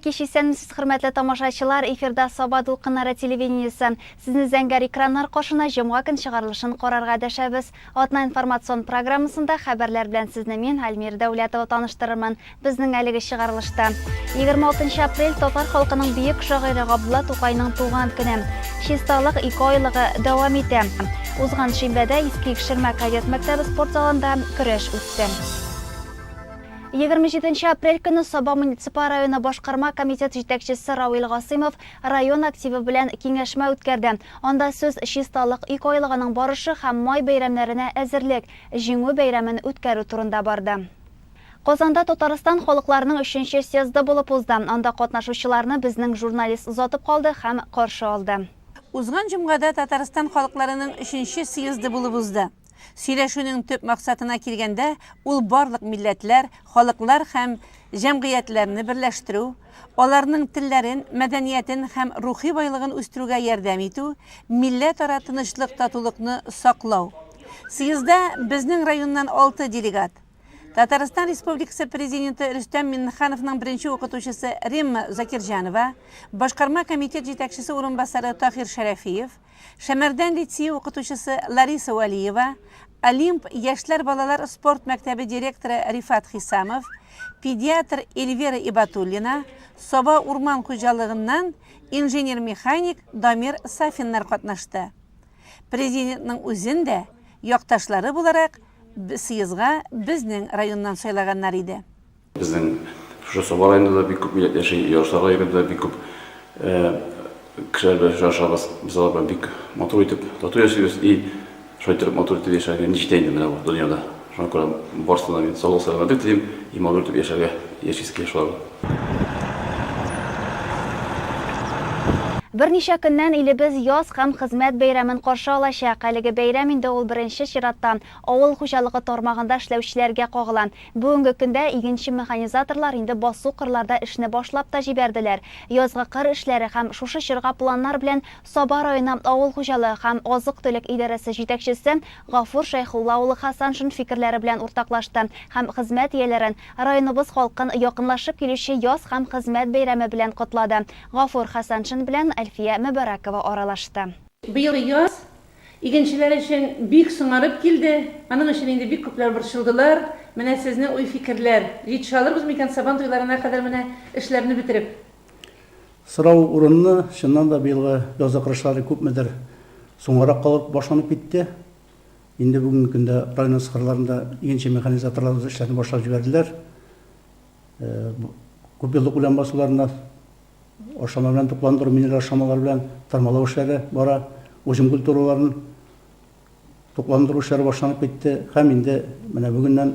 кешисенмесіз хөрмәтле тамашачылар, эфирда Саба дулкыннары телевидениесе. Сезне зәңгәр экраннар кошына җомга көн чыгарылышын карарга дәшәбез. Атна информацион программасында хәбәрләр белән сезне мин Альмир Дәүләтова таныштырырмын. Безнең әлеге чыгарылышта 26 апрель татар халкының бөек шагыйре Габдулла Тукайның туган көне. Чисталык 2 айлыгы дәвам итә. Узган шимбәдә Иске Икшермә кадет мәктәбе спорт залында көрәш үтте. 27 апрель көне Саба муниципаль районы башкарма комитет җитәкчесе Равил Гасыймов район активы белән киңәшмә үткәрде. Анда сүз чисталык 2 айлыгының барышы һәм май бәйрәмнәренә әзерлек, җиңү бәйрәмен үткәрү турында барды. Казанда Татарстан халыкларының 3нче съезды булып узды. Анда катнашучыларны безнең журналист озатып калды һәм каршы алды. Узган җомгада Татарстан халыкларының 3нче съезды булып узды. Сөйләшүнең төп максатына килгәндә, ул барлык милләтләр, халыклар һәм җәмгыятьләрне берләштерү, аларның телләрен, мәдәниятен һәм рухи байлыгын үстерүгә ярдәм итү, милләт-ара тынычлык, татулыкны саклау. Съездда безнең районнан 6 делегат. Татарстан Республикасы президенты Рөстәм Миннехановның беренче укытучысы Римма Закирҗанова, башкарма комитет җитәкчесе урынбасары Тахир Шәрәфиев, Шәмәрдән лицей укытучысы Лариса Валиева, Олимп яшьләр балалар спорт мәктәбе директоры Рифат Хисамов, педиатр Эльвира Ибатуллина, Саба урман хуҗалыгыннан инженер-механик Дамир Сафиннар катнашты. Президентның үзендә якташлары буларак съездга безнең районнан сайлаганнар иде. Безнең шу Саба районында да бик күп милләт яши, яшьләр районында бик күп кешеләр яшабыз. Без алар белән бик матур итеп тату яшибез и шайтыр матур итеп яшәргә ни җитә инде менә бу дөньяда. Шуңа күрә барысына мин саулык сәламәтлек телим и матур итеп яшәргә яшисез килешәләр. Берничә көннән илебез яз һәм хезмәт бәйрәмен каршы алачак. Әлеге бәйрәм инде ул беренче чиратта авыл хуҗалыгы тармагында эшләүчеләргә кагыла. Бүгенге көндә игенче механизаторлар инде басу кырларда эшне башлап та җибәрделәр. Язгы кыр эшләре һәм шушы чорга планнар белән Саба районы авыл хуҗалыгы һәм азык-төлек идарәсе җитәкчесе Гафур Шәйхулла улы Хасаншин фикерләре белән уртаклашты һәм хезмәт ияләрен районыбыз халкын якынлашып килүче яз һәм хезмәт бәйрәме белән котлады. Гафур Хасаншин белән Әлфия Мөбәрәкова аралашты. Быел яз игенчеләр өчен бик соңарып килде. Аның өчен инде бик күпләр борчылдылар. Менә сезнең уй фикерләр. Җитешә алырбыз микән Сабан туйларына кадәр менә эшләрне битереп? Сорау урынны, чыннан да быелгы яз акырышлары күпмедер соңарак калып башланып китте. Инде бүгенге көндә район сырларында игенче механизаторлар эшләрне башлап җибәрделәр. Күп еллык үлән басуларына ашама белән тукландыру, минераль ашамалар белән тармалау эшләре бара, уҗым культураларын тукландыру эшләре башланып китте һәм инде менә бүгеннән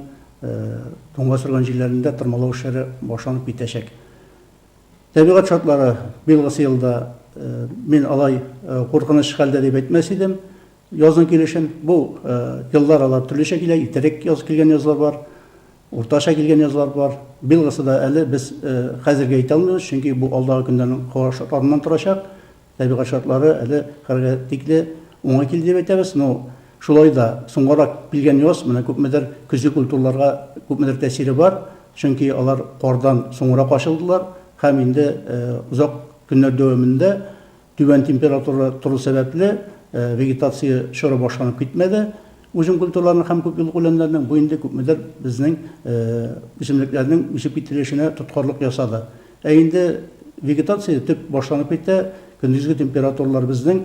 туңга сөргән җирләрендә тармалау эшләре башланып китәчәк. Табигать шартлары быелгы елда мин алай куркыныч хәлдә дип әйтмәс идем. Язның килешен бу еллар алар төрлечә килә, итәрәк яз килгән язлар бар. Урташа килгән язлар бар. Быелгысы да әле без хәзергә әйтә алмыйбыз, чөнки бу алдагы көндәрнең һава шартларыннан торачак. Табигать шартлары әле хәргә тикле уңай килде дип әйтәбез. Шулай да соңгарак килгән яз менә күпмедер көзге культураларга күпмедер тәсире бар, чөнки алар кардан соңрак ачылдылар һәм инде узак көннәр дәвамында түбән температура тору сәбәпле вегетация шора башланып китмәде. Уҗым культураларының һәм күп еллык үләннәрнең бу инде күпмедер безнең үсемлекләрнең үсеп кителешенә тоткарлык ясады. Инде вегетация төп башланып китә, көндезге температуралар безнең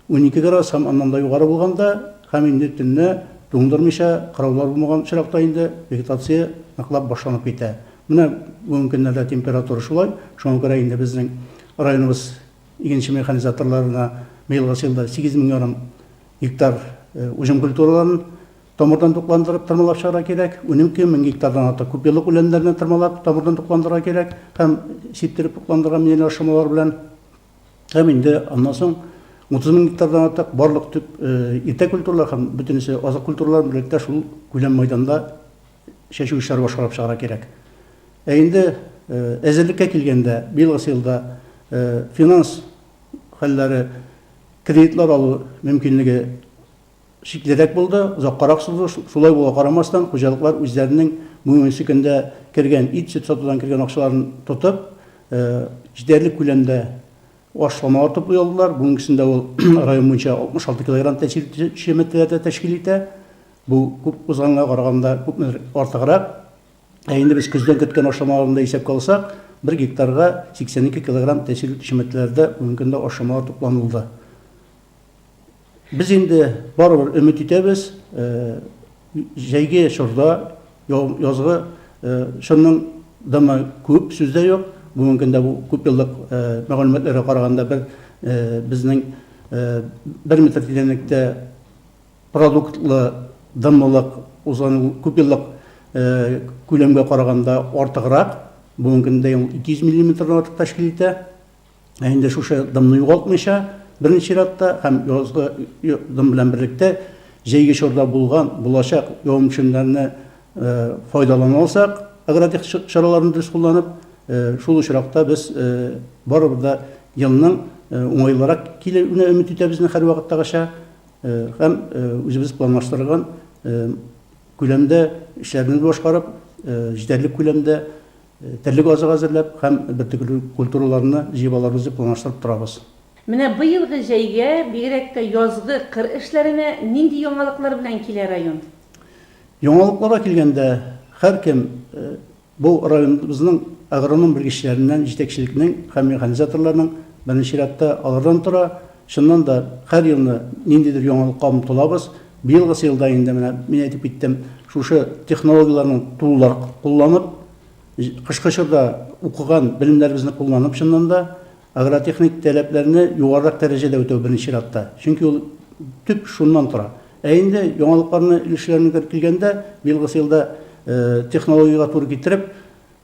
12 градус һәм аннан да югары булганда, һәм инде төнне туңдырмыйча, кыраулар булмаган чиракта инде вегетация ныклап башланып китә. Менә бүгенге көннәрдә температура шулай, шуңа күрә инде безнең районыбыз игенче механизаторларына быелгы елда 8,5 ярым гектар уҗым культураларын тамырдан тукландырып тырмалап чыгара кирәк. 12,000 гектардан ата күп еллык үләннәрне тырмалап тамырдан тукландырырга кирәк һәм сиптереп тукландырган минераль ашамалар белән. Һәм инде аннан соң 30,000 гектардан ата барлык төп итә культуралар һәм бөтенесе азык культуралар белән шул күләм мәйданда чәчү эшләре башкарып чыгара кирәк. Инде әзерлеккә килгәндә быелгы елда финанс хәлләре кредитлар алу мөмкинлеге шиклерәк булды, озаккарак сузды. Шулай була карамастан, хуҗалыклар үзләренең бүгенге көндә кергән ит сөт сатудан кергән акчаларын тотып, җитәрлек күләмдә ашламалар туплый алдылар. Бүгенгесендә ул район буенча 66 килограмм тәшкил тәшкил итә. Бу күп узганга караганда күпме артыграк. Инде без көздән көткән ашламаларны исәпкә алсак, 1 гектарга 82 килограмм тәшкиләтләрдә бүгенгендә ашламалар тупланылды. Biz инде барыбер өмет итәбез, җәйге чорда, язгы шуның дымы күп, сүздә юк. Бүгенгендә бу күп еллык мәгълүматларга караганда безнең 1 метр тирәнлектә продуктлы дымлылык узган күп еллык күләмгә караганда артыграк. Бүгенгендә 200 мм артык тәшкил итә. Инде шушы дымны югалтмыйча беренче чиратта һәм язгы дым белән берлектә җәйге чорда булган булачак явым-төшемнәрне файдалана алсак, агротехник чараларын дөрес кулланып, шул очракта без барыбер да елның уңайлырак килүенә өмет итәбез һәр вакыттагыча һәм үзебез планлаштырган күләмдә эшләрне башкарып, җитәрлек күләмдә тәрлек азык әзерләп һәм бертөрле культураларны җыеп алырбыз дип планлаштырып торабыз. Менә быелгы җәйгә, бигрәк тә язгы кыр эшләренә нинди яңалыклар белән килә район? Яңалыкларга килгәндә, һәркем бу районыбызның агроном белгечләреннән, җитәкчелекнең һәм механизаторларның беренче чиратта алардан тора. Шуннан да һәр елны ниндидер яңалыкка омтылабыз. Быелгы елда инде менә мин әйтеп киттем, шушы технологияларның тулылар кулланып, кышкы чорда укыган белемнәребезне кулланып, шуннан да агротехник таләпләрне югарырак дәрәҗәдә үтәү беренче чиратта. Чөнки ул төп шуннан тора. Инде яңалыкларны илешләренә килгәндә, быелгы елда технологиягә туры китереп,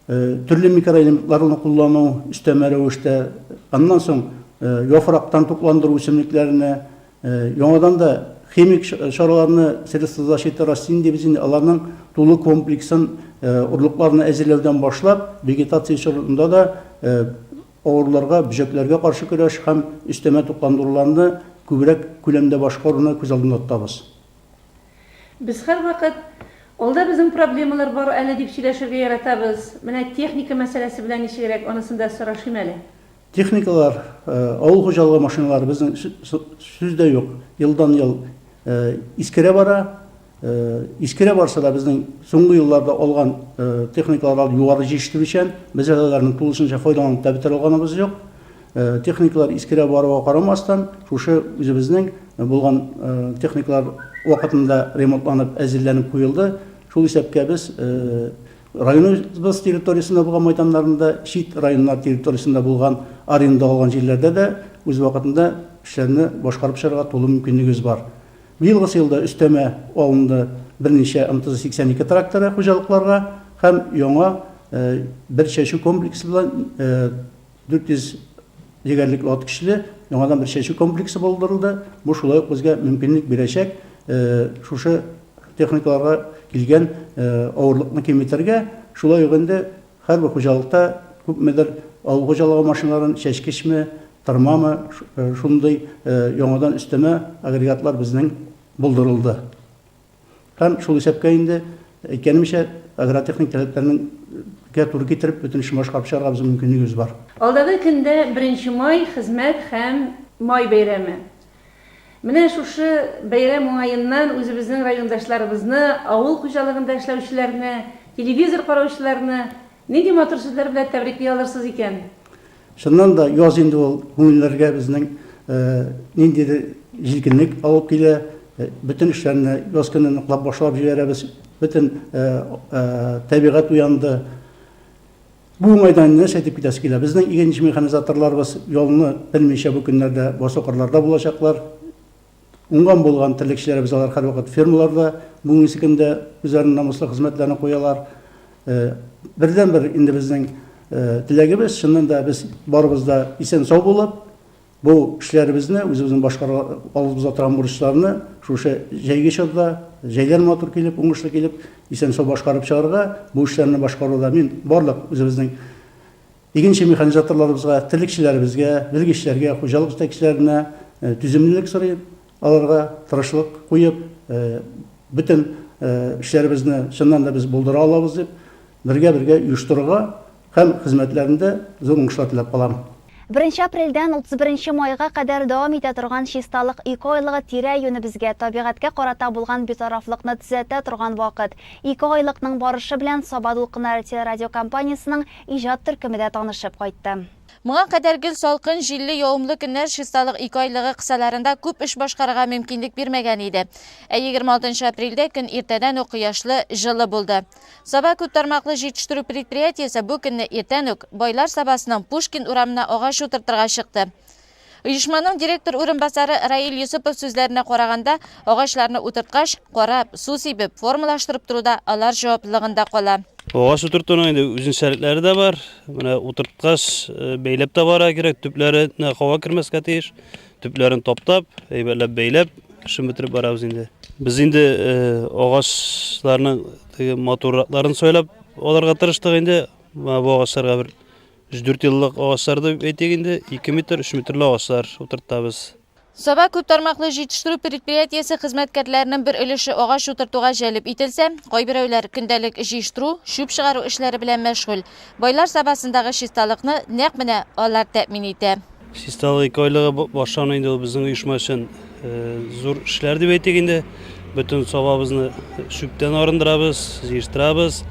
төрле микроэлементларны куллану өстәмә рәвештә, аннан соң яфрактан тупландыру үсемлекләрне, яңадан да химик чараларны средства защиты растений дип инде аларның тулы комплексын урлыкларны әзерләүдән башлап, вегетация чорында да авырларга, бөҗәкләргә каршы көрәш һәм өстәмә тупландыруларны күбрәк күләмдә башкаруны күз алдында тотабыз. Без һәр вакыт алда безнең проблемалар бар әле дип сөйләшергә яратабыз. Менә техника мәсьәләсе белән ничегрәк, анысын да сорашыйм әле. Техникалар, авыл хуҗалыгы машиналары безнең сүздә юк. Елдан ел искерә бара. Искерә барса да безнең соңгы елларда алган техникалар югары җитештерүчән, без аларның тулысынча файдаланып та бетер алганыбыз юк. Техникалар искерә баруга карамастан, шушы үзебезнең булган техникалар вакытында ремонтланып, әзерләнеп куелды. Шул исәпкә без районыбыз территориясында булган мәйданнарында, чит районнар территориясында булган аренда алган җирләрдә дә үз вакытында эшләрне башкарып чыгарга тулы мөмкинлегебез бар. Быелгы елда өстәмә алынды берничә МТЗ-82 тракторы хуҗалыкларга һәм яңа бер чәчү комплексы белән 400 егәрлек ат кишле яңадан бер чәчү комплексы булдырылды. Бу шулай ук безгә мөмкинлек бирәчәк шушы техникаларга килгән авырлыкны киметергә. Шулай ук инде һәрбер хуҗалыкта күпмедер авыл хуҗалыгы машиналарын чәчкечме, тырмамы, шундый яңадан өстәмә агрегатлар безнең булдырылды. Һәм шул исәпкә инде әйткәнемчә агротехник таләпләренә туры китереп бөтен эшне башкарып чыгарга безнең мөмкинлегебез бар. Алдагы көндә 1 май хезмәт һәм май бәйрәме. Менә шушы бәйрәм уңаеннан үзебезнең райондашларыбызны, авыл хуҗалыгында эшләүчеләрне, телевизор караучыларны нинди матур сүзләр белән тәбрикли алырсыз икән? Шуннан да яз инде ул күңелләргә безнең ниндидер җилкенлек алып килә, бөтен эшләрне яз көнне ныклап башлап җибәрәбез, бөтен табигать уянды. Бу мәйданны әйтеп китәсе килә. Безнең игенче механизаторларыбыз ялны белмичә бу көннәрдә басокырларда булачаклар. Уңган булган терлекчеләребез алар һәр вакыт фермаларда бүгенге көндә үзләренең намуслы хезмәтләрен куялар. Бердән-бер инде безнең теләгебез, шуннан да без барыбыз да исән сау булып, бу эшләребезне үзебезнең башкара алыбызга торган бурычларны шушы җәйге чорда, җәйләр матур килеп, уңышлы килеп, исән сау башкарып чыгарга, бу эшләрне башкаруда мин барлык үзебезнең игенче механизаторларыбызга, терлекчеләребезгә, белгечләргә, хуҗалык җитәкчеләренә түземлелек сорыйм, аларга тырышлык куеп, бөтен эшләребезне шуннан да без булдыра алабыз дип, бергә-бергә оештырырга һәм хезмәтләрендә зур уңышлар теләп калам. 1 апрельдән 31 майга кадәр дәвам итә торган чисталык 2 айлыгы тирә-юнь безгә табигатькә карата булган битарафлыкны төзәтә торган вакыт. 2 айлыкның барышы белән Саба дулкыннары телерадиокомпаниясының иҗат төркеме танышып кайтты. Моңа кадәр гел салкын, җилле, явымлы көннәр чисталык 2 айлыгы кысаларында күп эш башкарырга мөмкинлек бирмәгән иде. 26 апрельдә көн иртәдән үк кояшлы, җылы булды. Саба күп тармаклы җитештерү предприятиесе бу көнне иртән үк Байлар Сабасының Пушкин урамына агач утыртырга чыкты. Оешманың директор урынбасары Раил Юсупов сүзләренә караганда, агачларны утырткач, карап, су сибеп, формалаштырып туруда алар җаваплылыгында кала. Ағаш утыртуның инде үзенчәлекләре дә бар. Менә утырткач бәйләп тә бара кирәк, төпләренә һава кирмәскә тиеш. Төпләрен таптап, әйбәтләп бәйләп, эшен бетереп барабыз инде. Без инде агачларның матурлыкларын сөйләп аларга тырыштык инде. Бу агачларга бер 4 еллык агачларды әйтик инде, 2 метр, 3 метрлы агачлар утыртабыз. Саба күп тармаклы җитештерү предприятиесе хезмәткәрләренең бер өлеше агач утыртуга җәлеп ителсә, кайберәүләр көндәлек җыештыру, шүп чыгару эшләре белән мәшгуль. Байлар Сабасындагы чисталыкны нәкъ менә алар тәэмин итә. Чисталык 2 айлыгы башлану инде ул безнең оешма өчен зур эшләр дип әйтик инде. Бөтен сабабызны шүптән арындырабыз, җыештырабыз.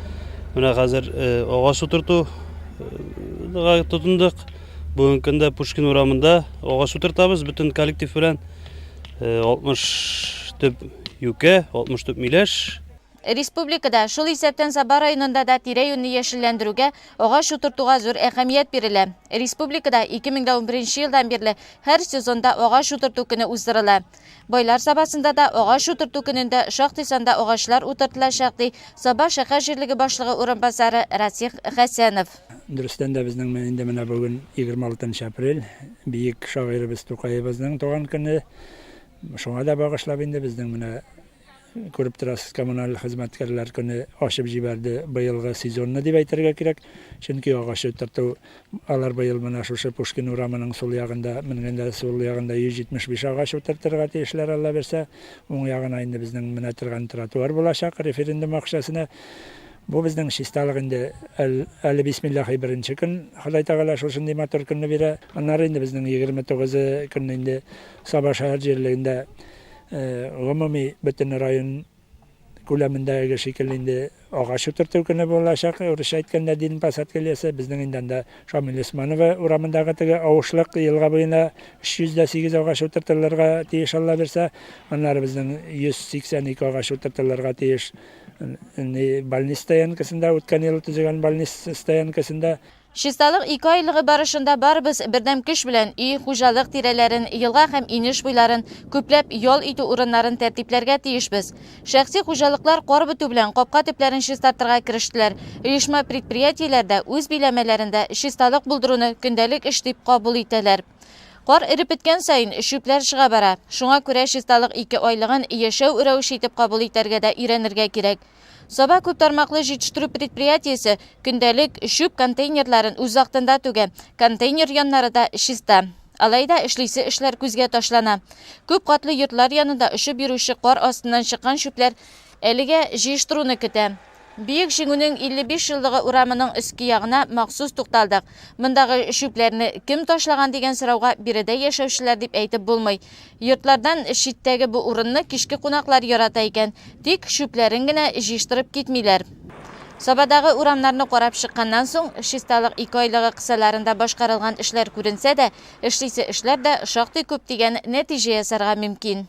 Менә хәзер агач утыртуга тотындык. Бүгенге көндә Пушкин урамында агач утыртабыз, бөтен коллектив белән 60 төп юкә, 60 төп миләш. Республикада шул исәптән Саба районында да тирә-юньне яшелләндерүгә, агач утыртуга зур әһәмият бирелә. Республикада 2011 елдан бирле һәр сезонда агач утырту көне уздырыла. Байлар Сабасында да агач утырту көнендә шактый санда агачлар утыртылачак ди Саба шәһәр җирлеге башлыгы урынбасары Расих Хәсәнов. Дөрестән дә безнең инде менә бүген 26 апрель бийек шагыйребез Тукаебызның туган көне. Шуңа да багышлап инде безнең менә күреп торасыз коммуналь хезмәткәрләр көне ачып җибәрде быелгы сезонны дип әйтергә кирәк. Чөнки агач утырту алар быел менә шушы Пушкин урамының сул ягында, менгәндә сул ягында 175 агач утыртырга тиешләр Алла берсә, уң ягына инде безнең менә торган тротуар булачак референдум акчасына. Бу безнең чисталык инде әле бисмиллаһи беренче көн Ходай Тәгалә шушындый матур көнне бирә. Аннары инде безнең 29 көнне инде Саба шәһәр җирлегендә гомуми бөтен район күләмендәге шикелле инде агач утырту көне булачак. Урысча әйткәндә дин пасаткәләсе безнең инде Шамил Усманова урамындагы теге авышлык елга буена 308 агач утыртылырга тиеш Алла берсә. Аннары безнең 182 агач утыртылырга тиеш. Больниц стоянкасында үткән ел төзегән больниц стоянкасында Чисталык 2 айлыгы барышында барыбыз бердәм көч белән үй хуҗалык тирәләрен, елга һәм инеш буйларын, күпләп ял итү урыннарын тәртипләргә тиешбез. Шәхси хуҗалыклар кар бетү белән капка төпләрен чистартырга керештеләр. Оешма предприятиеләрдә үз биләмәләрендә чисталык булдыруны көндәлек эш дип кабул итәләр. Кар эреп беткән сайын шүпләр чыга бара. Шуңа күрә чисталык 2 айлыгын яшәү рәвеше итеп кабул итәргә дә өйрәнергә кирәк. Саба күп тармаклы җитештерү предприятиесе көндәлек шүп контейнерларын үз вакытында түгә. Контейнер яннары да чиста. Алайда эшлисе эшләр күзгә ташлана. Күп катлы йортлар янында эшеп йөрүче кар астыннан чыккан шүпләр әлегә җыештыруны көтә. Бийек җиңүнең 55 еллыгы урамының өске ягына махсус тукталдык. Мондагы шүпләрне кем ташлаган дигән сорауга биредә яшәүчеләр дип әйтеп булмый. Йортлардан читтәге бу урынны кичке кунаклар ярата икән, тик шүпләрен генә җыештырып китмиләр. Сабадагы урамнарны карап чыкканнан соң, чисталык 2 айлыгы кысаларында башкарылган эшләр күренсә дә, эшлисе эшләр дә шактый күп дигән нәтиҗә ясарга мөмкин.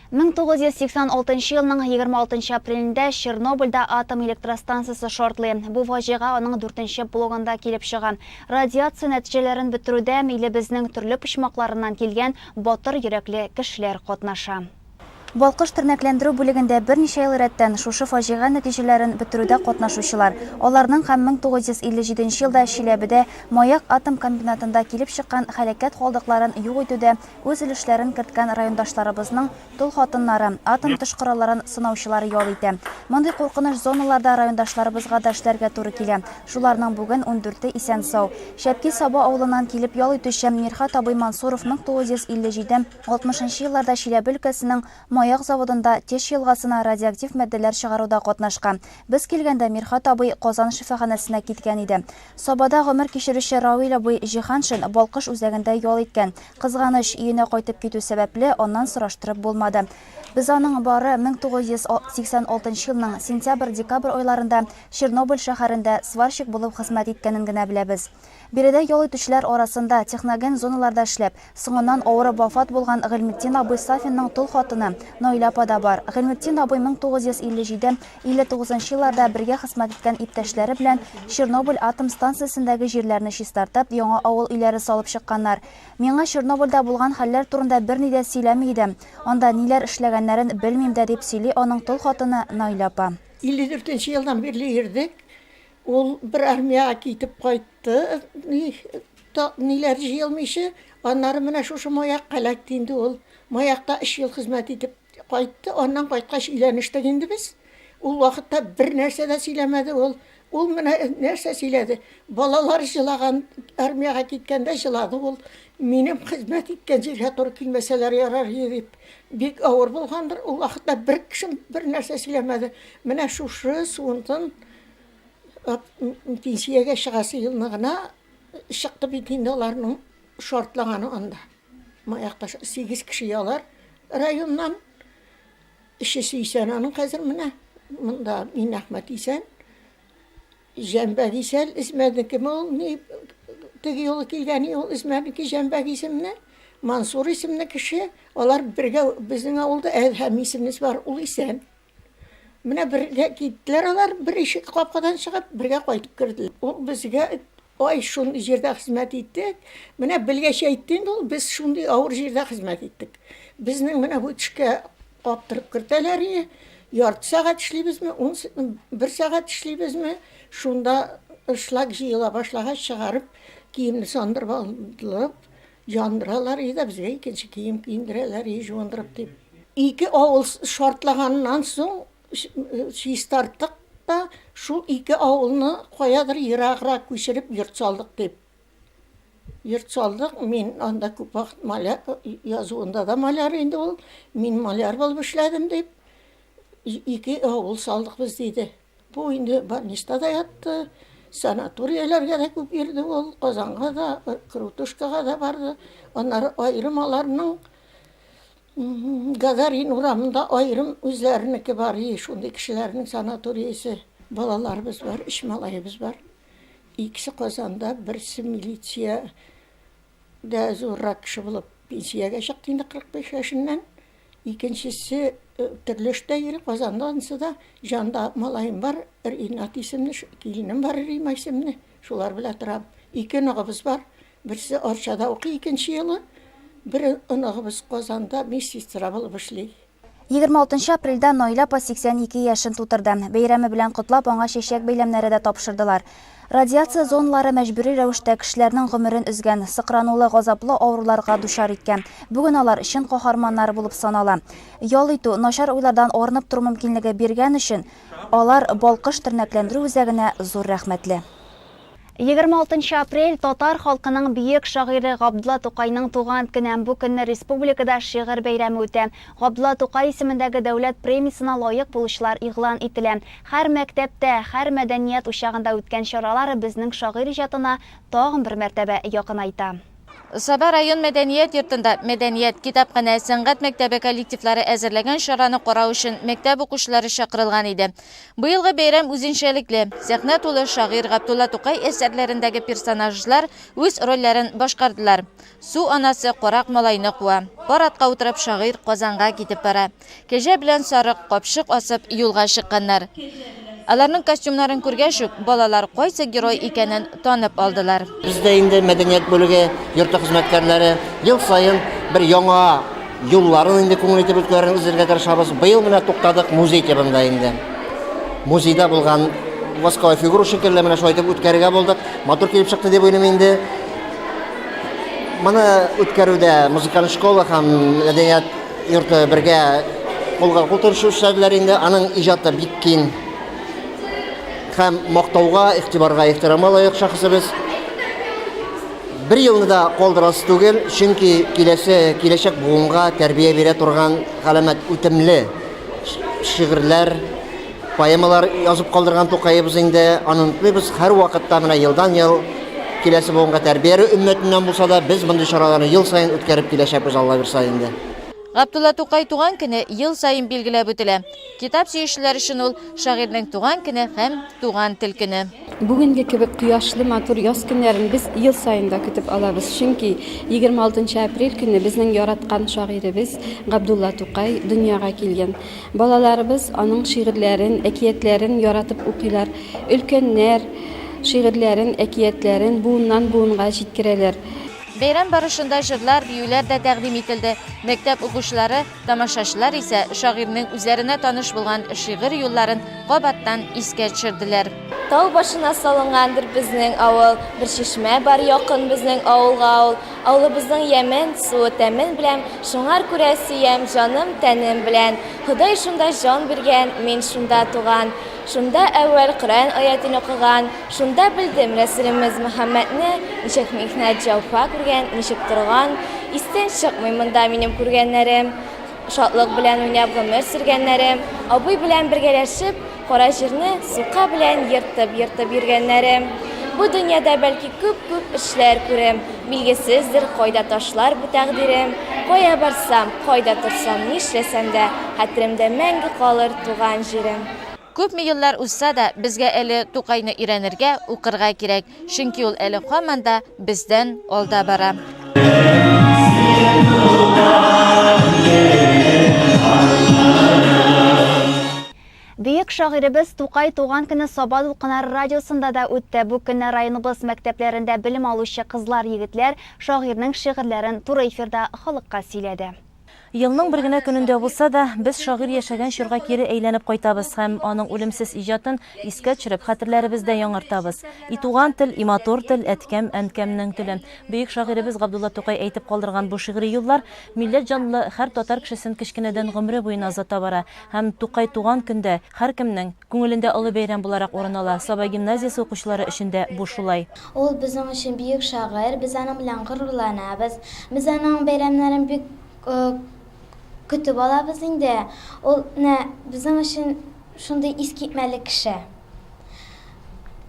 1986 елның 26 апрелендә Чернобыльдә атом электростанциясе шартлый. Бу фаҗига аның 4нче блогында килеп чыган. Радиация нәтиҗәләрен бетерүдә миле безнең төрле почмакларыннан килгән батыр йөрәкле кешеләр катнаша. Балкыш тернәкләндерү бүлегендә берничә ел рәттән шушы фаҗига нәтиҗәләрен бетерүдә катнашучылар. Аларның һәм 1957 елда Чиләбедә Маяк атом комбинатында килеп чыккан һәлакәт халыкларын юк итүдә үз өлешләрен керткән райондашларыбызның тол хатыннары, атом тышкыраларын сынаучылары ял итә. Мондый куркыныч зоналарда райондашларыбызга да эшләргә туры килә. Шуларның бүген 14-те исән сау. Шәпки Саба авылыннан килеп ял итүче Мирхат абый Мансуров 1957-60 елларда Чиләбе өлкәсенең маяк заводында Теш елгасына радиоактив матдәләр чыгаруда катнашкан. Без килгәндә Мирхат абый Казан шифаханәсенә киткән иде. Сабада гомер кичерүче Равил абый Җиһаншин Балкыш үзәгендә ял иткән. Кызганыч, өенә кайтып китү сәбәпле аннан сораштырып булмады. Без аның бары 1986 елның сентябрь-декабрь айларында Чернобыль шәһәрендә сварщик булып хезмәт иткәнен генә беләбез. Биредә ял итүчеләр арасында техноген зоналарда эшләп, соңыннан авырып вафат булган Гыйлметдин абый Сафинның тол хатыны Наил апа да бар. Гыйлметдин абый 1957-59 елларда бергә хезмәт иткән иптәшләре белән Чернобыль атом станциясендәге җирләрне чистартып, яңа авыл өйләре салып чыкканнар. Миңа Чернобыльдә булган хәлләр турында берни дә сөйләми идем. Анда ниләр эшләгәннәрен белмим дә дип сөйли аның тол хатыны Наил апа. 54 елдан бирле йөрдек. Ул бер армияга китеп кайтты. Ниләр җыелмыйчы, аннары менә шушы маяк калакты инде ул. Маякта 3 ел хезмәт итеп кайтты. Аннан кайткач өйләнештек инде без. Ул вакытта бер нәрсә дә сөйләмәде ул. Ул менә нәрсә сөйләде. Балалар җылаган, армияга киткәндә җылады ул. Минем хезмәт иткән җиргә туры килмәсәләр ярар дип. Бик авыр булгандыр. Ул вакытта бер кеше бер нәрсә сөйләмәде. Менә шушы суынтын пенсиягә чыгасы елны гына чыкты бит инде аларның шартлаганы анда. Маякта 8 кеше алар районнан. Ишесе исән аның хәзер менә монда Мин Әхмәт исән. Җәмбәг исән исмәдеке ул ни теге юлы килгән ул исмәдеке Җәмбәг исемне. Мансур исемле кеше, алар бергә безнең авылда Әдһәм исемлес бар, ул исән. Менә бергә киттеләр алар, бер ишек капкадан чыгып, бергә кайтып керделәр. Ул безгә ай шундый җирдә хезмәт иттек. Менә белгәч әйтте инде ул, без шундый авыр җирдә хезмәт иттек. Безнең менә бу төшкә каптырып кертәләр, ярты сәгать эшлибезме, 1 сәгать эшлибезме, шунда шлак җыела башлагач чыгарып, киемне сандырып алдылар. Жандыралар иде безгә икенче кием киендерәләр, жуындырып дип. 2 авыл шартлаганнан соң чистарттык та шул 2 авылны каядыр ераграк күчереп йорт салдык дип. Йорт салдык, мин анда күп вакыт маляр язуында да маляр инде ул. Мин маляр булып эшләдем дип. 2 авыл салдык без диде. Бу инде больницада ятты. Санаторияларга да күп йөрде ул, Казанга да, Крутушкага да барды. Аннары айрымаларның Гагарин урамында айрым үзләренеке бар, шундый кешеләрнең санаториясе. Балаларыбыз бар, 3 малайыбыз бар. Икесе Казанда, берсе милиция да зуррак кеше булып пенсиягә чыкты инде 45 яшеннән. Икенчесе төрле эштә йөри, Казанда да жанда малайым бар, Ринат исемле, килинем бар, Рима исемле. Шулар белән торам. 2 нагыбыз бар. Берсе Арчада укый, икенче елы. Бер нагыбыз Казанда медсестра булып эшли. 26 апрельдә Наил апа 82 яшен тутырды. Бәйрәме белән котлап аңа чәчәк бәйләмнәре дә тапшырдылар. Радиация зоналары мәҗбүри рәвештә кешеләрнең гомерен өзгән, сыкранулы, газаплы авыруларга дучар иткән. Бүген алар чын каһарманнар булып санала. Ял итү, начар уйлардан арынып тору мөмкинлеге биргән өчен алар Балкыш тернәкләндерү үзәгенә зур рәхмәтле. 26 апрель татар халкының бийек шагыйре Габдулла Тукайның туган көне. Бу көнне республикада шигырь бәйрәме үтә. Габдулла Тукай исемендәге дәүләт премиясына лаек булучылар игълан ителә. Һәр мәктәптә, һәр мәдәният учагында үткән чаралар безнең шагыйрь иҗатына тагын бер мәртәбә якынайта. Саба район мәдәният йортында мәдәният, китапханә, сәнгать мәктәбе коллективлары әзерләгән чараны карау өчен мәктәп укучылары чакырылган иде. Быелгы бәйрәм үзенчәлекле. Сәхнә тулы шагыйрь Габдулла Тукай әсәрләрендәге персонажлар үз рольләрен башкардылар. Су анасы карак малайны куа. Бар атка утырып шагыйрь Казанга китеп бара. Кәҗә белән сарык капшык асып юлга чыкканнар. Аларның костюмнарын күргәч үк балалар кайсы герой икәнен танып алдылар. Бездә инде мәдәният бүлеге йорты хезмәткәрләре ел сайын бер яңа юлларын инде күңел итеп үткәрергә үзләргә тырышабыз. Быел менә туктадык музей төбендә инде. Музейда булган восковая фигура шикелле менә шулай итеп үткәрергә булдык. Матур килеп чыкты дип уйлыйм инде. Моны үткәрүдә музыкаль школа һәм мәдәният йорты бергә кулга култырышу эшләделәр инде. Аның иҗаты бик киң. Һәм мактауга, игътибарга ихтирама лаек шәхесебез. bir елны да калдырасы түгел, чөнки киләчәк буынга тәрбия бирә торган галәмәт үтемле шигырьләр, поэмалар язып калдырган Тукайыбыз инде, аны без һәр вакытта менә елдан-ел киләсе буынга тәрбия өммәтеннән булса да, без мондый чараларны ел сайын үткәреп киләчәкбез, Алла бирсә инде. Габдулла Тукай туган көне ел сайын билгеләп үтелә. Китап сөючеләр өчен ул шагыйрьнең туган көне һәм туган тел көне. Бүгенге кебек кояшлы матур яз көннәрен без ел сайында көтеп алабыз. Чөнки 26 апрель көне безнең яраткан шагыйребез Габдулла Тукай дөньяга килгән. Балаларыбыз аның шигырьләрен, әкиятләрен яратып укыйлар. Өлкәннәр шигырьләрен, әкиятләрен буыннан буынга җиткерәләр. Бәйрәм барышында җырлар, биюләр дә тәкъдим ителде. Мәктәп укучылары, тамашачылар исә шагыйрьнең үзләренә таныш булган шигырь юлларын кабаттан искә төшерделәр. Тау башына салынгандыр безнең авыл, бер чишмә бар якын безнең авылга авыл. Авылыбызның ямен, суы тәмен белән, шуңар күрә сөям җаным, тәнем белән. Ходай шунда җан биргән, мин шунда туган. Шунда әүвәл Коръән аятын укыган, шунда белдем Рәсүлебез Мөхәммәдне, ничек михнәт җәфа күргән, ничек торган. Истән чыкмый монда минем күргәннәрем, шатлык белән уйнап гомер сөргәннәрем, абый белән бергәләшеп, кара җирне сука белән йыртып йөргәннәрем. Бу дөньяда бәлки күп эшләр күрәм, билгесездер кайда ташлар бу тәкъдирем. Кая барсам, кайда торсам, нишләсәм дә, хәтеремдә мәңге калыр туган җирем. Күпме еллар узса да, безгә әле Тукайны өйрәнергә, укырга кирәк. Чөнки ул әле һаман да бездән алда бара. Бөек шагыйребез Тукай туган көне Сабан укынар радиосында да үтте. Бу көнне районыбыз мәктәпләрендә белем алучы кызлар, егетләр шагыйрьнең шигырьләрен туры эфирда халыкка сөйләде. Елның бер генә көнендә булса да, без шагыйрь яшәгән чорга кире әйләнеп кайтабыз һәм аның үлемсез иҗатын искә төшереп хәтерләребездә яңартабыз. И туган тел, и матур тел, әткәм, әнкәмнең теле. Бөек шагыйребез Габдулла Тукай әйтеп калдырган бу шигъри юллар милләт җанлы һәр татар кешесен кечкенәдән гомере буена озата бара. Һәм Тукай туган көндә һәркемнең күңелендә олы бәйрәм буларак урын ала. Саба гимназиясе укучылары өчен дә бу шулай. Ул безнең өчен бөек шагыйрь, без аның белән горурланабыз. Без аның бәйрәмнәрен бик көтеп алабыз инде. Ул безнең өчен шундый искитмәле кеше.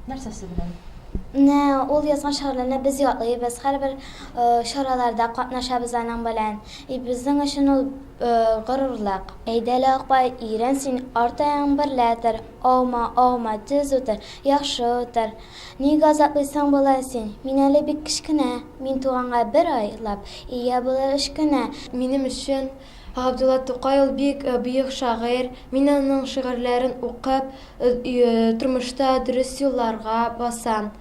Нәрсәсе белән? Ул язган шигырьләрне без ятлыйбыз, һәрбер чараларда катнашабыз аның белән. Безнең өчен ул горурлык. Әйдәле акбай, ирен син артаяң берләтер. Аума, тиз утыр, яхшы утыр. Нигә азаплыйсың була син? Мин әле бик кечкенә. Мин туганга бер айлап, ия булыр 3 көнә. Минем өчен Габдулла Тукай ул бик бөек шагыйрь. Мин аның шигырьләрен укып, тормышта дөрес юлларга басам.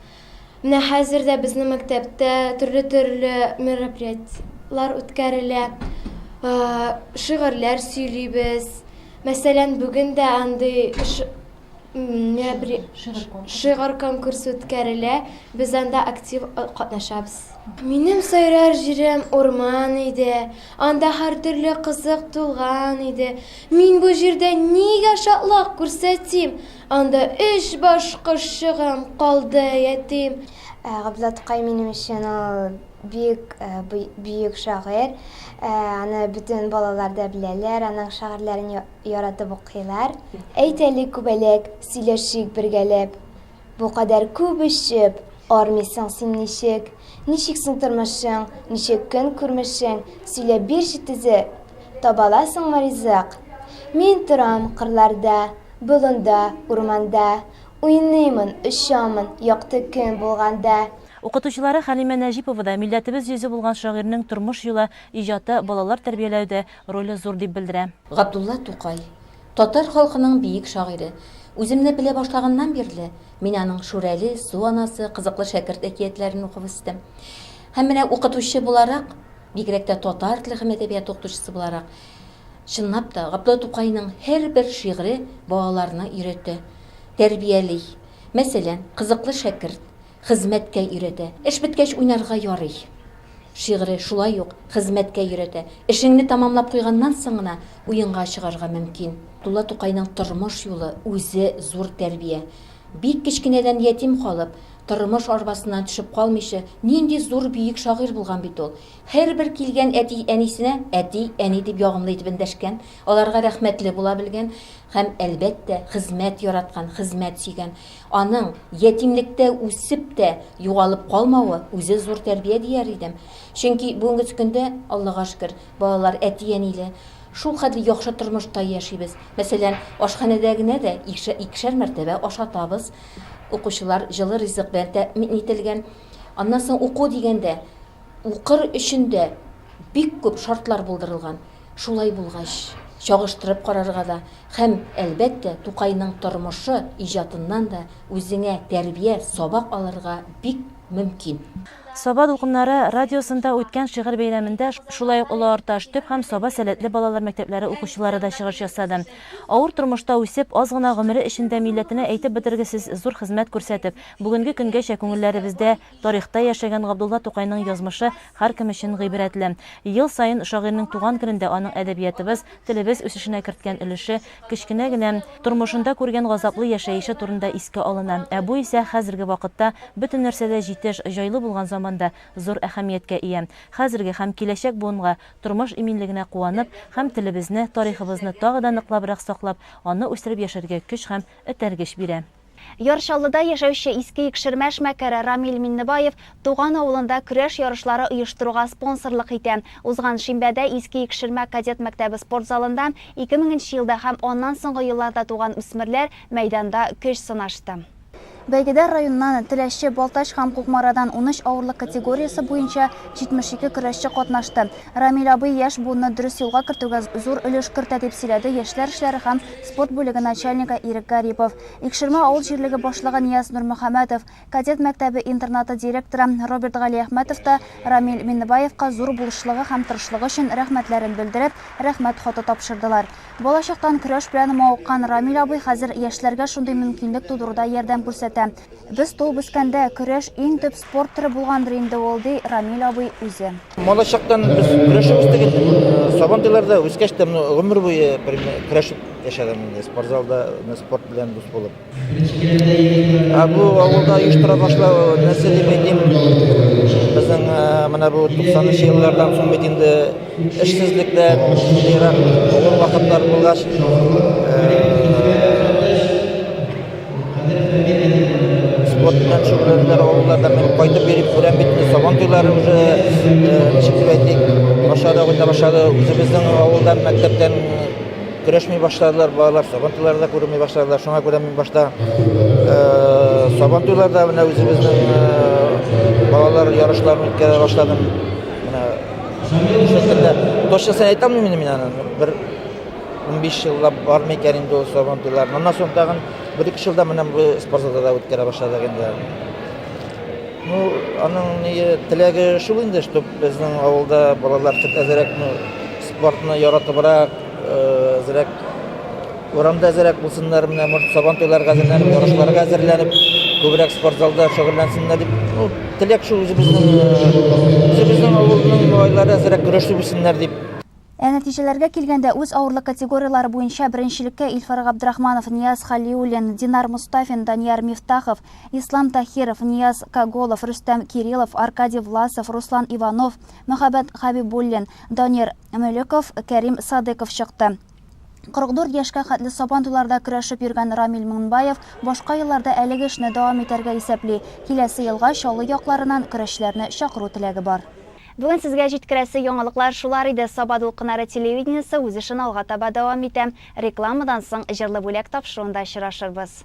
Менә хәзер дә безнең мәктәптә төрле мероприятиялар үткәрелә. Шигырьләр сөйлибез. Мәсәлән, бүген дә андый шигырь конкурсы үткәрелә. Без анда актив катнашабыз. Минем сайрар җирем урман иде. Анда һәр төрле кызык тулган иде. Мин бу җирдә нигә шатлык күрсәтим? Анда 3 башка шыгым калды ятим. Габдулла Тукай минем өчен бөек шагыйрь. Аны бөтен балалар да беләләр, аның шигырьләрен яратып укыйлар. Әйтәле күбәләк, сөйләшик бергәләп. Бу кадәр күп эчеп, армыйсың син ничек? Ничек соң тормышың, ничек көн күрмешең? Сөйләп бирче тизе, табаласыңмы ризык? Мин торам кырларда, болында, урманда, уйныймын, очамын, якты көн булганда. Укытучылары Хәлимә Нәҗипова да милләтебез йөзе булган шагыйрьнең тормыш юлы, иҗаты, балалар тәрбияләүдә роле зур дип белдерә. Габдулла Тукай, татар халкының бөек шагыйре. Үземне белә башлаганнан бирле мин аның Шүрәле, Су анасы, Кызыклы шәкерт әкиятләрен укып үстем. Һәм менә укытучы буларак, бигрәк тә татар теле һәм әдәбият укытучысы буларак, чынлап та Габдулла Тукайның һәрбер шигъре балаларны өйрәтте, тәрбияли. Мәсәлән, Кызыклы шәкерт хезмәткә өйрәтә. Эш беткәч уйнарга ярый. Шигъре шулай ук хезмәткә өйрәтә. Эшеңне тамамлап куйганнан соң гына уенга чыгарга мөмкин. Габдулла Тукайның тормыш юлы үзе зур тәрбия. Бик кечкенәдән ятим калып, тормыш арбасынан төшеп калмыйча, нинди зур бийек шагыйрь булган бит ул. Һәрбер килгән әти әнисенә әти, әни дип ягымлы итеп эндәшкән, аларга рәхмәтле була белгән һәм әлбәттә хезмәт яраткан, хезмәт сөйгән. Аның ятимлектә үсеп тә югалып калмавы үзе зур тәрбия дияр идем. Чөнки бүгенге көндә, Аллага шөкер, балалар әти-әниле шул хәтле яхшы тормышта яшибез. Мәсәлән, ашханәдә генә дә икешәр мәртәбә ашатабыз. Укучылар җылы ризык белән тәэмин ителгән. Аннан соң уку дигәндә, укыр өчен дә бик күп шартлар булдырылган. Шулай булгач, чагыштырып карарга да һәм әлбәттә Тукайның тормышы иҗатыннан да үзеңә тәрбия, сабак алырга бик мөмкин. Саба дулкыннары радиосында үткән шигырь бәйрәмендә шулай ук Олы Арташ төп һәм Саба сәләтле балалар мәктәпләре укучылары да чыгыш ясады. Авыр тормышта үсеп, аз гына гомере эчендә милләтенә әйтеп бетергесез зур хезмәт күрсәтеп, бүгенге көнгәчә күңелләребездә тарихта яшәгән Габдулла Тукайның язмышы һәркем өчен гыйбрәтле. Ел сайын шагыйрьнең туган көндә аның әдәбиятыбыз, телебез үсешенә керткән өлеше, кечкенә генә тормышында күргән газаплы яшәеше турында искә алына. Бу исә хәзерге вакытта бөтен нәрсәдә җитеш, җайлы булган заманда зур әһәмияткә ия. Хәзерге һәм киләчәк буынга тормыш иминлегенә куанып, һәм телебезне, тарихыбызны тагы да ныклабрак саклап, аны үстереп яшәргә көч һәм этәргеч бирә. Яршаллыда яшәүче иске икшермә эшмәкәре Рамил Миннебаев туган авылында көрәш ярышлары оештыруга спонсорлык итә. Узган шимбәдә иске икшермә кадет мәктәбе спорт залында 2000 елда һәм оннан соңгы елларда туган үсмерләр мәйданда көч сынашты. Бәйгедә районнан Теләшче, Балтач һәм Кукмарадан 13 авырлык категориясе буенча 72 көрәшче катнашты. Рамил абый яшь буынны дөрес юлга кертүгә зур өлеш кертә дип сөйләде яшьләр эшләре һәм спорт бүлеге начальнигы Ирек Гарипов. Икшермә авыл җирлеге башлыгы Нияз Нурмөхәмәтов, кадет мәктәбе интернаты директоры Роберт Гали Әхмәтов та Рамил Миннебаевка зур булышлыгы һәм тырышлыгы өчен рәхмәтләрен белдереп, рәхмәт хаты тапшырдылар. Балачактан көрәш белән мавыккан Рамил абый хәзер яшьләргә шундый мөмкинлек тудыруда ярдәм күрсәтә. Без туып үскәндә көрәш иң төп спорт түрі булгандыр инде ул, ди Рамил абый үзе. Балачактан без көрәшеп үстек. Сабантыйларда үскәч тә гомер буе көрәшеп яшәдем инде. Спортзалда спорт белән дус булып. Бу авылда оештыра башлау нәрсә дип әйтим. Безнең менә бу 90 еллардан соң бит инде эшсезлектән, авыр вакытлар булгач, спортtan şöyle avlularda ben kayıt verip gören bitti. Sabantıyları çıkıp ettik. Başladı. Özümüzün avuldan, mektepten güreşmeye başladılar. Bağlar sabantıyları da görmeye başladılar. Şuna görmeye başladı. Sabantıylarda özümüzün bağlar yarışlarını ilk başladım. Bu şekilde. Toşça sen aytam mı benim inanın? Bir 15 yılda var mı indi o sabantıylar. Ondan sonra da 1-2 yılda benim bu sportzalda da ötkere başladık endi. Aның теләге шул инде, чтоб безнең авылда балалар әзрәк спортны яратыбрак, әзрәк урамда әзрәк булсыннар, менә сабантуйларга әзерләнеп, ярышларга әзерләнеп, күбрәк спортзалда шөгыльләнсеннәр дип, теләк шул үзебезнең авылның байлары әзрәк көрәшеп үссеннәр дип. Нәтиҗәләргә килгәндә үз авырлык категориялары буенча беренчелеккә Илфар Габдрахманов, Нияз Халиуллин, Динар Мустафин, Данияр Мифтахов, Ислам Тахиров, Нияз Каголов, Рустам Кириллов, Аркадий Власов, Руслан Иванов, Мөхәббәт Хабибуллин, Данир Мөлеков, Кәрим Садыков чыкты. 44 яшькә хәтле сабантуйларда көрәшеп йөргән Рамил Миннебаев башка елларда әлеге эшне дәвам итәргә исәпли. Киләсе елга Чаллы якларыннан көрәшләрне чакыру теләге бар. Бүген сезгә җиткерәсе яңалыклар шулар иде. Саба дулкыннары телевидениесе үз эшен алга таба дәвам итә. Рекламадан соң җырлы бүләк тапшыруында очрашырбыз.